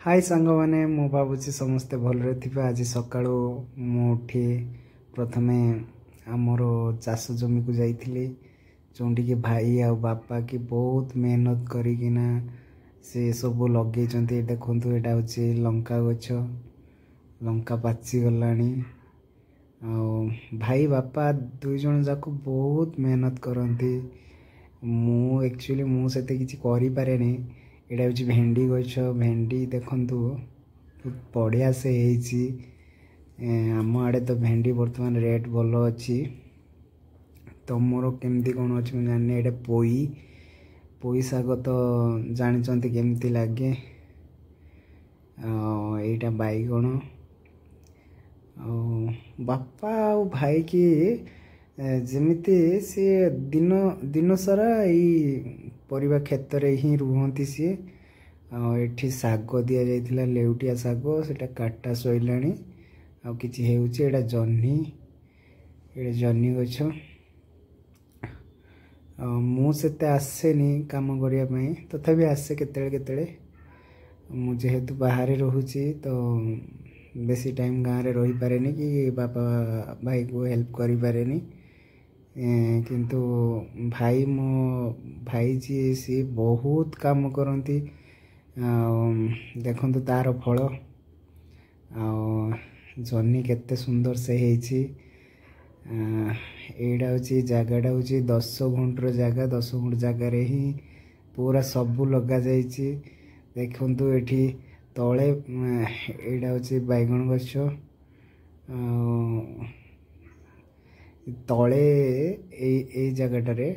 हाय सांग मैंने मु भावुची समस्ते भलरे थे। आज सकाळु मु उठी प्रथमे आमर चाष जमी को जाइली जोंटी की भाई आ बापा की बहुत मेहनत करिकिना से सब लगे देखु। यहाँ हूँ लंका गछ, लंका पाची गलानी। भाई बापा दुई जन जाक बहुत मेहनत करती। मु एक्चुअली मुझे किसी करें। यहाँ हूँ भेंडी गछ, भेंडी देखु बहुत बढ़िया से आम आड़े तो भेंडी बर्तमान रेट भल अच्छी। तुमर केमती कौन अच्छी मुझे जानी। ये पोई शाग तो जानते केमती लगे। यहाँ बैगण बापा आ भाई की जमीती सी दिन दिन सारा यही परिवा क्षेत्र में ही रुहती। सी एठी शाग दि जाइथिला लेउटिया शाग सेटा काटा सइलाणी आ किछि हेउछि। एटा जन्ही, एटा जन्ही गछ। मु सेते आसेनी काम करिया पई, तथापि आसे केतेले केतेले। मु जेहेतु बाहर रहूची तो बेसी टाइम गाँव रे रही पारेनी कि बापा भाई को हेल्प करि पारेनी। किंतु भाई मो भाई जी सी बहुत काम करती। देखु तार फल जन्नी केते सुंदर से होइछि। एटा हूँ जगटा हूँ 10 गुंठर जगह। 10 गुंठ जगार ही पूरा सबू लगा जाइछि। देखु ये तले एटा हूँ बैगण गछ, तले ए जगटारे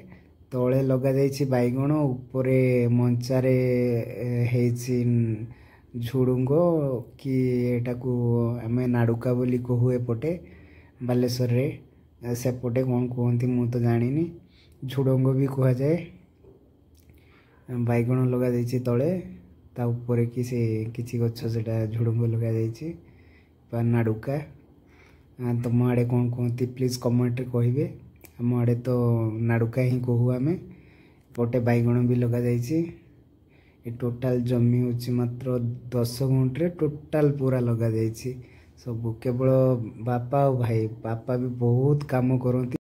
तले लगा जाइछि बैगण। उपरे मंचारे हेइछि झुडुंग कि एटाकू आमे नाडुका बोली कहू। एपटे बालेश्वर रे सेपटे कौन कहती मु तो जानिनी। झुडुंग भी कह जाए। बैगण लगा जाइछि तले, ता ऊपर कि से किछि गछ सेटा झुडुंग लगा जाइछि बा नाडुका। तुम आड़े कौन कहती प्लीज कमेंट कहिबे। आम आड़े तो नाडुका ही कहू आमे। पटे बैगण भी लगा जाइछि। ये टोटाल जमी हूँ मात्र 10 गुंठे टोटाल पूरा लगा जाइछि। सब केवल बापा और भाई, बापा भी बहुत काम करती।